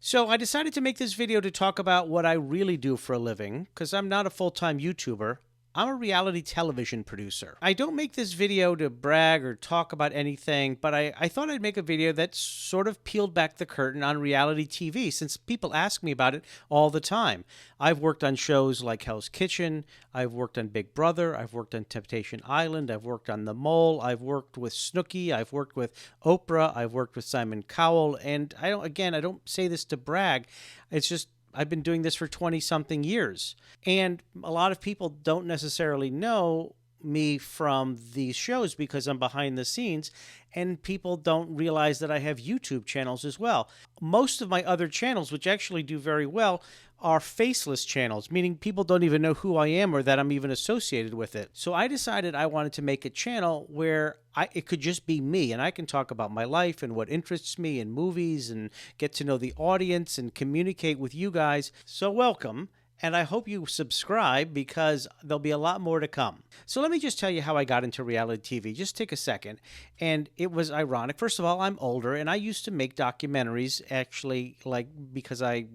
So I decided to make this video to talk about what I really do for a living, because I'm not a full-time YouTuber. I'm a reality television producer. I don't make this video to brag or talk about anything, but I thought I'd make a video that sort of peeled back the curtain on reality TV, since people ask me about it all the time. I've worked on shows like Hell's Kitchen, I've worked on Big Brother, I've worked on Temptation Island, I've worked on The Mole, I've worked with Snooki, I've worked with Oprah, I've worked with Simon Cowell, and I don't say this to brag. It's just I've been doing this for 20 something years. And a lot of people don't necessarily know me from these shows because I'm behind the scenes, and people don't realize that I have YouTube channels as well. Most of my other channels, which actually do very well, are faceless channels, meaning people don't even know who I am or that I'm even associated with it. So I decided I wanted to make a channel where it could just be me, and I can talk about my life and what interests me in movies and get to know the audience and communicate with you guys. So welcome. And I hope you subscribe because there'll be a lot more to come. So let me just tell you how I got into reality TV. Just take a second. And it was ironic. First of all, I'm older and I used to make documentaries actually, like, because I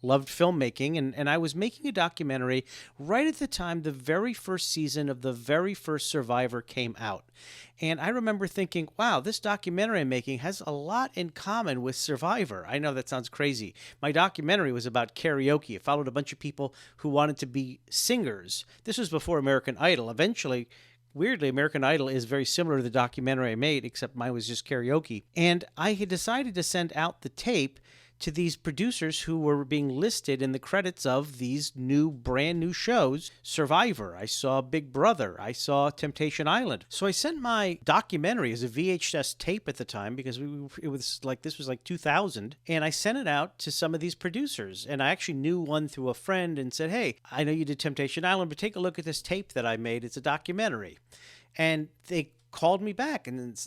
loved filmmaking, and I was making a documentary right at the time the very first season of the very first Survivor came out. And I remember thinking, wow, this documentary I'm making has a lot in common with Survivor. I know that sounds crazy. My documentary was about karaoke. It followed a bunch of people who wanted to be singers. This was before American Idol. Eventually, weirdly, American Idol is very similar to the documentary I made, except mine was just karaoke. And I had decided to send out the tape to these producers who were being listed in the credits of these brand new shows. Survivor, I saw Big Brother, I saw Temptation Island. So I sent my documentary as a VHS tape at the time, because this was like 2000, and I sent it out to some of these producers. And I actually knew one through a friend and said, hey, I know you did Temptation Island, but take a look at this tape that I made. It's a documentary. And they called me back and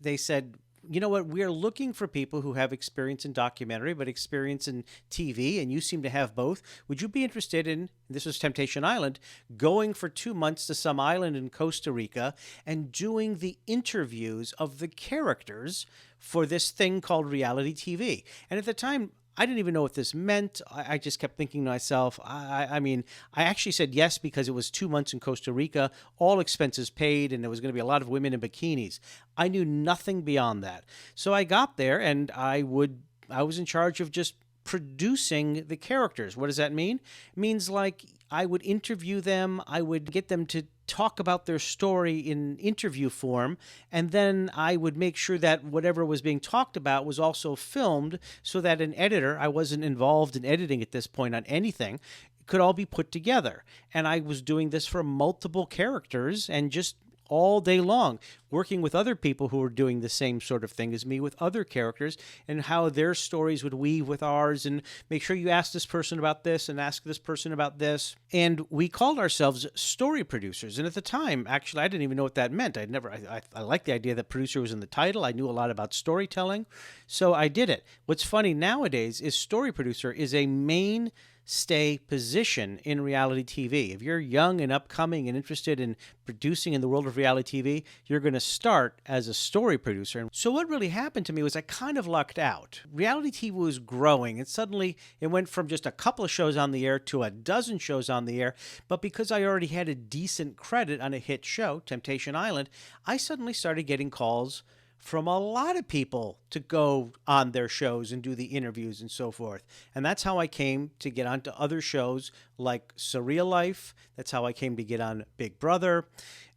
they said, you know what, we're looking for people who have experience in documentary, but experience in TV, and you seem to have both. Would you be interested in, this was Temptation Island, going for 2 months to some island in Costa Rica and doing the interviews of the characters for this thing called reality TV? And at the time, I didn't even know what this meant. I just kept thinking to myself, I mean, I actually said yes because it was 2 months in Costa Rica, all expenses paid, and there was going to be a lot of women in bikinis. I knew nothing beyond that. So I got there, and I was in charge of just producing the characters. What does that mean? It means, like, I would interview them, I would get them to talk about their story in interview form, and then I would make sure that whatever was being talked about was also filmed so that an editor, I wasn't involved in editing at this point on anything, could all be put together. And I was doing this for multiple characters and just all day long, working with other people who were doing the same sort of thing as me with other characters, and how their stories would weave with ours, and make sure you ask this person about this and ask this person about this. And we called ourselves story producers. And at the time, actually, I didn't even know what that meant. I liked the idea that producer was in the title. I knew a lot about storytelling, so I did it. What's funny nowadays is story producer is a mainstay position in reality TV. If you're young and upcoming and interested in producing in the world of reality TV, you're going to start as a story producer. And so what really happened to me was I kind of lucked out. Reality TV was growing, and suddenly it went from just a couple of shows on the air to a dozen shows on the air. But because I already had a decent credit on a hit show, Temptation Island, I suddenly started getting calls from a lot of people to go on their shows and do the interviews and so forth. And that's how I came to get onto other shows like Surreal Life. That's how I came to get on Big Brother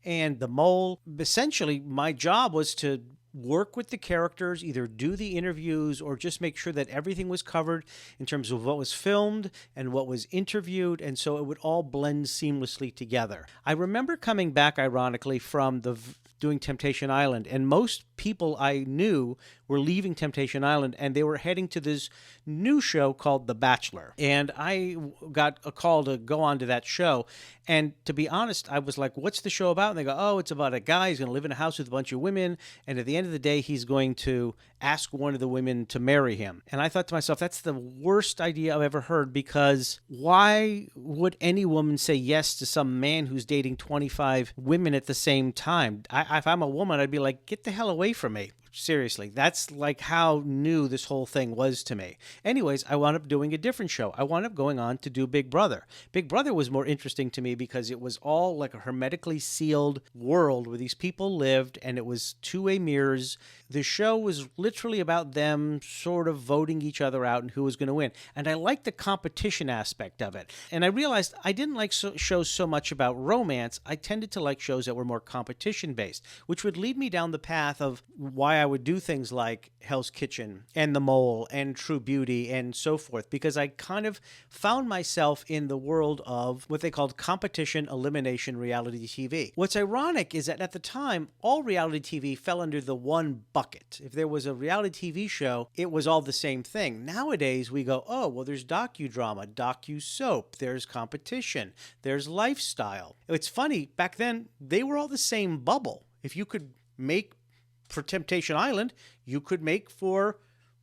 and The Mole. Essentially, my job was to work with the characters, either do the interviews or just make sure that everything was covered in terms of what was filmed and what was interviewed, and so it would all blend seamlessly together. I remember coming back, ironically, from doing Temptation Island, and most people I knew were leaving Temptation Island, and they were heading to this new show called The Bachelor. And I got a call to go on to that show. And to be honest, I was like, what's the show about? And they go, oh, it's about a guy who's going to live in a house with a bunch of women, and at the end of the day, he's going to ask one of the women to marry him. And I thought to myself, that's the worst idea I've ever heard, because why would any woman say yes to some man who's dating 25 women at the same time? If I'm a woman, I'd be like, get the hell away from me. Seriously, that's like how new this whole thing was to me. Anyways, I wound up doing a different show. I wound up going on to do Big Brother. Big Brother was more interesting to me because it was all like a hermetically sealed world where these people lived, and it was two-way mirrors. The show was literally about them sort of voting each other out and who was going to win. And I liked the competition aspect of it. And I realized I didn't like shows so much about romance. I tended to like shows that were more competition based, which would lead me down the path of why I would do things like Hell's Kitchen and The Mole and True Beauty and so forth, because I kind of found myself in the world of what they called competition elimination reality TV. What's ironic is that at the time, all reality TV fell under the one bucket. If there was a reality TV show, it was all the same thing. Nowadays, we go, oh, well, there's docudrama, docu-soap, there's competition, there's lifestyle. It's funny, back then, they were all the same bubble. If you could make for Temptation Island, you could make for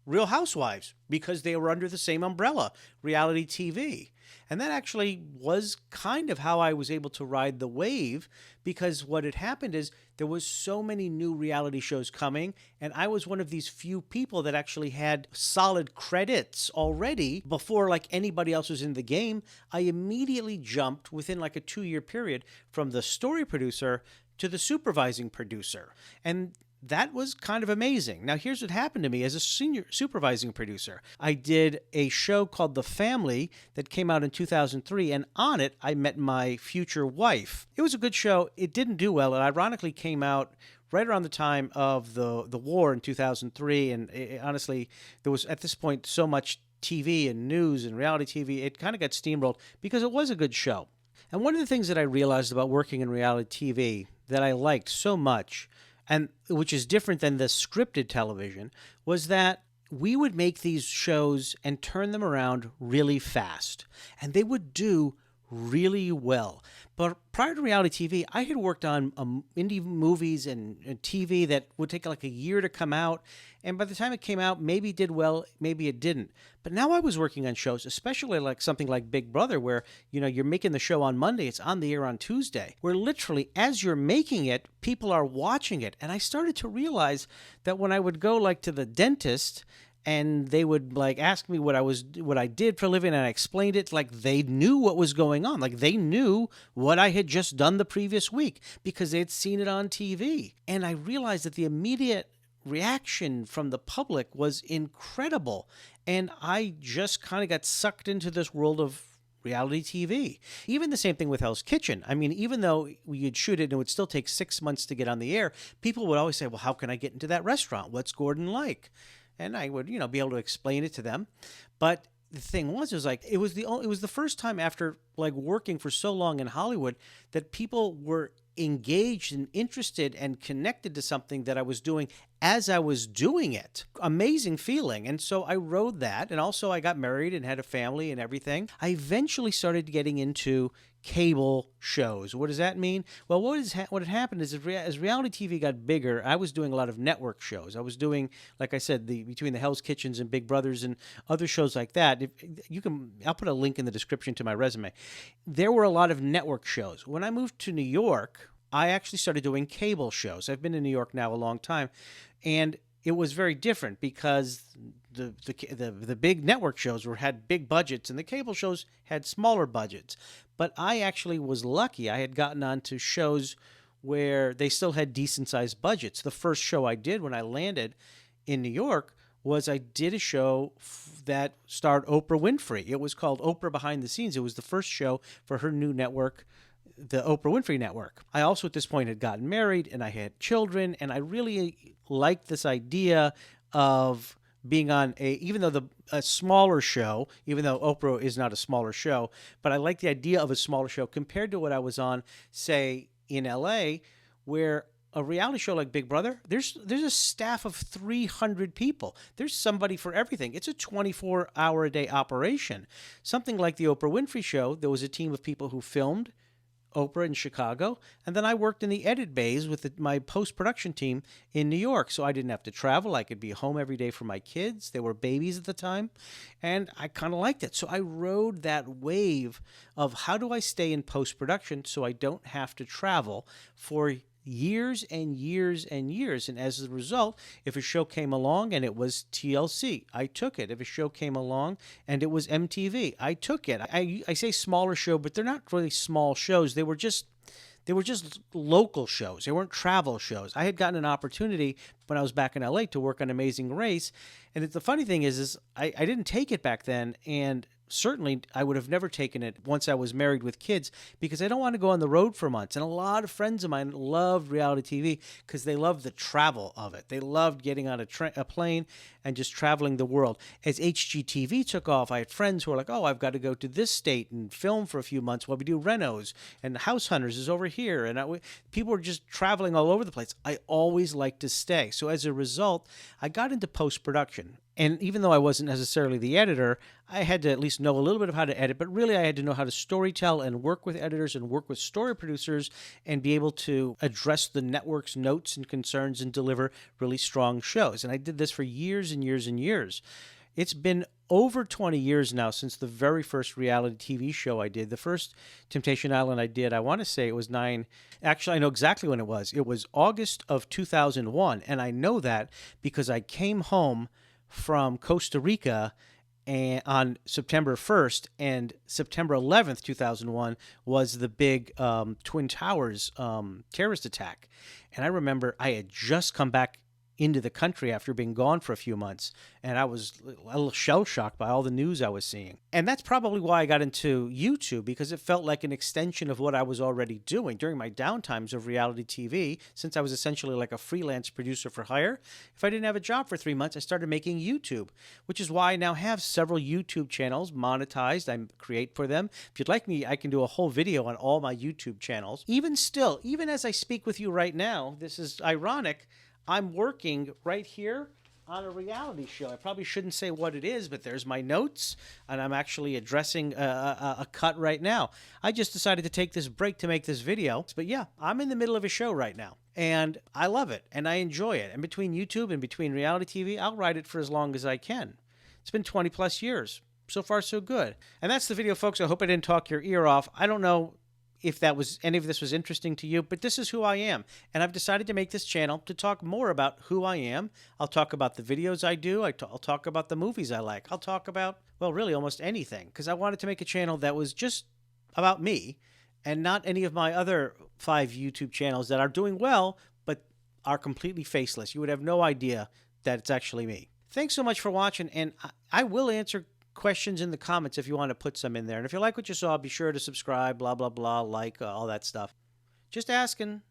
Real Housewives because they were under the same umbrella, reality TV. And that actually was kind of how I was able to ride the wave, because what had happened is there was so many new reality shows coming, and I was one of these few people that actually had solid credits already before like anybody else was in the game. I immediately jumped within like a 2-year period from the story producer to the supervising producer. And that was kind of amazing. Now, here's what happened to me as a senior supervising producer. I did a show called The Family that came out in 2003, and on it, I met my future wife. It was a good show. It didn't do well. It ironically came out right around the time of the war in 2003, and honestly, there was at this point so much TV and news and reality TV, it kind of got steamrolled because it was a good show. And one of the things that I realized about working in reality TV that I liked so much, and which is different than the scripted television, was that we would make these shows and turn them around really fast. And they would do really well. But prior to reality TV, I had worked on indie movies and TV that would take like a year to come out. And by the time it came out, maybe it did well, maybe it didn't. But now I was working on shows, especially like something like Big Brother, where, you know, you're making the show on Monday, it's on the air on Tuesday, where literally as you're making it, people are watching it. And I started to realize that when I would go like to the dentist, and they would like ask me what I did for a living, and I explained it like they knew what was going on. Like they knew what I had just done the previous week because they had seen it on TV. And I realized that the immediate reaction from the public was incredible. And I just kind of got sucked into this world of reality TV. Even the same thing with Hell's Kitchen. I mean, even though you'd shoot it and it would still take 6 months to get on the air, people would always say, well, how can I get into that restaurant? What's Gordon like? And I would, you know, be able to explain it to them. But the thing was, it was the first time after like working for so long in Hollywood that people were engaged and interested and connected to something that I was doing as I was doing it. Amazing feeling. And so I rode that. And also I got married and had a family and everything. I eventually started getting into cable shows. What does that mean? Well, what had happened is as reality TV got bigger, I was doing a lot of network shows. I was doing, like I said, between the Hell's Kitchens and Big Brothers and other shows like that. I'll put a link in the description to my resume. There were a lot of network shows. When I moved to New York, I actually started doing cable shows. I've been in New York now a long time, and it was very different because the big network shows had big budgets and the cable shows had smaller budgets. But I actually was lucky. I had gotten onto shows where they still had decent sized budgets. The first show I did when I landed in New York was I did a show that starred Oprah Winfrey. It was called Oprah Behind the Scenes. It was the first show for her new network, the Oprah Winfrey Network. I also at this point had gotten married and I had children, and I really liked this idea of being on even though a smaller show, even though Oprah is not a smaller show, but I like the idea of a smaller show compared to what I was on, say, in LA, where a reality show like Big Brother, there's a staff of 300 people. There's somebody for everything. It's a 24-hour-a-day operation. Something like the Oprah Winfrey Show, there was a team of people who filmed Oprah in Chicago, and then I worked in the edit bays with my post-production team in New York, so I didn't have to travel. I could be home every day for my kids. They were babies at the time, and I kind of liked it. So I rode that wave of how do I stay in post-production so I don't have to travel for years and years and years. And as a result, if a show came along and it was TLC, I took it. If a show came along and it was MTV, I took it. I say smaller show, but they're not really small shows. They were just local shows. They weren't travel shows. I had gotten an opportunity when I was back in LA to work on Amazing Race. And the funny thing is I didn't take it back then. And certainly I would have never taken it once I was married with kids, because I don't want to go on the road for months. And a lot of friends of mine loved reality TV because they loved the travel of it. They loved getting on a plane and just traveling the world. As HGTV took off, I had friends who were like, oh, I've got to go to this state and film for a few months while we do renos, and House Hunters is over here. And people were just traveling all over the place. I always liked to stay. So as a result, I got into post-production. And even though I wasn't necessarily the editor, I had to at least know a little bit of how to edit, but really I had to know how to storytell and work with editors and work with story producers and be able to address the network's notes and concerns and deliver really strong shows. And I did this for years and years and years. It's been over 20 years now since the very first reality TV show I did. The first Temptation Island I did, I want to say it was actually I know exactly when it was. It was August of 2001. And I know that because I came home from Costa Rica and on September 1st, and September 11th, 2001 was the big Twin Towers terrorist attack. And I remember I had just come back into the country after being gone for a few months, and I was a little shell-shocked by all the news I was seeing. And that's probably why I got into YouTube, because it felt like an extension of what I was already doing during my downtimes of reality TV. Since I was essentially like a freelance producer for hire, if I didn't have a job for 3 months, I started making YouTube, which is why I now have several YouTube channels monetized. I create for them. If you'd like me, I can do a whole video on all my YouTube channels. Even still, even as I speak with you right now, this is ironic, I'm working right here on a reality show. I probably shouldn't say what it is, but there's my notes, and I'm actually addressing a cut right now. I just decided to take this break to make this video. But yeah, I'm in the middle of a show right now, and I love it, and I enjoy it. And between YouTube and between reality TV, I'll ride it for as long as I can. It's been 20 plus years. So far, so good. And that's the video, folks. I hope I didn't talk your ear off. I don't know if any of this was interesting to you, but this is who I am. And I've decided to make this channel to talk more about who I am. I'll talk about the videos I do. I'll talk about the movies I like. I'll talk about, well, really almost anything, because I wanted to make a channel that was just about me and not any of my other 5 YouTube channels that are doing well, but are completely faceless. You would have no idea that it's actually me. Thanks so much for watching, and I will answer questions in the comments if you want to put some in there. And if you like what you saw, be sure to subscribe, blah, blah, blah, like, all that stuff. Just asking.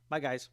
Bye, guys.